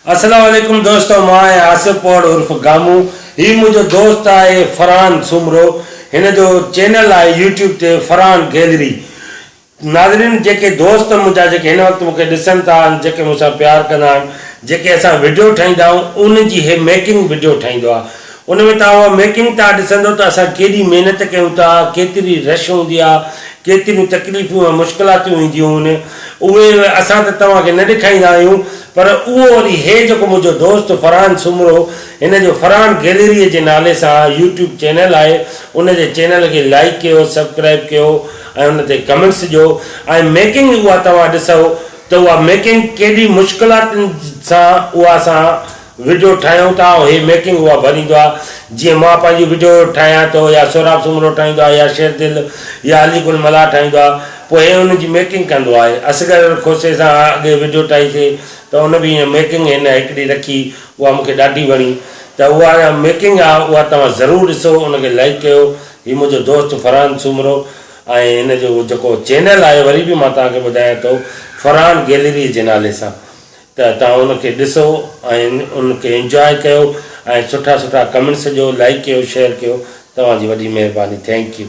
अस्सलाम वालेकुम दोस्तों, मैं आसिफ पौड़ उर्फ गामू। ही मुझो दोस्त है फरहान सुमरो। हिन जो चैनल है यूट्यूब ते फरहान गैलरी। नाज़रीन, जेके दोस्त मुझा जेके हिन वक्त मुझे ॾिसनि था, जेके मुझसा प्यार कंदा आहिनि, जेके असां वीडियो ठाहींदा आहियूं, उन जी हे मेकिंग वीडियो ठाहींदो आहे। उन में तव्हां उहा मेकिंग तव्हां ॾिसंदो त असां केॾी महिनत कयूं था, केतिरी रश हूंदी आहे, केतिरियूं तकलीफ़ूं ऐं मुश्किलातूं ईंदियूं आहिनि। उहे असां त तव्हांखे न ॾेखारींदा आहियूं, पर उहो वरी हे जेको मुंहिंजो दोस्त फरहान सुमरो, हिन जो फरहान गैलरीअ जे नाले सां यूट्यूब चैनल आहे। उन जे चैनल खे लाइक कयो, सब्सक्राइब कयो ऐं उन ते कमेंट्स ॾियो। ऐं मेकिंग उहा तव्हां ॾिसो त उहा मेकिंग केॾी मुश्किलातुनि सां उहा असां वीडियो ठाहियूं था। हे मेकिंग उहा भरींदो आहे। जीअं मां पंहिंजी वीडियो ठाहियां थो, या सोराब सुमरो ठाहींदो आहे, या शेर दिल या अली गुल मला ठाहींदो आहे, पोइ हे हुन जी मेकिंग कंदो आहे। असगर खोसे सां अॻे वीडियो ठाहीसीं त उन बि हीअं मेकिंग हिन हिकिड़ी रखी, उहा मूंखे ॾाढी वणी। त उहा मेकिंग आहे, उहा तव्हां ज़रूरु ॾिसो, उनखे लाइक कयो। हीउ मुंहिंजो दोस्त फरहान सुमरो ऐं हिन जो जेको चैनल आहे, वरी बि मां तव्हांखे ॿुधायां थो, फरहान गैलरी जे नाले सां। त तव्हां उनखे ॾिसो ऐं उनखे इंजॉय कयो ऐं सुठा सुठा कमेंट्स ॾियो, लाइक कयो, शेयर कयो। तव्हांजी वॾी महिरबानी। Thank U.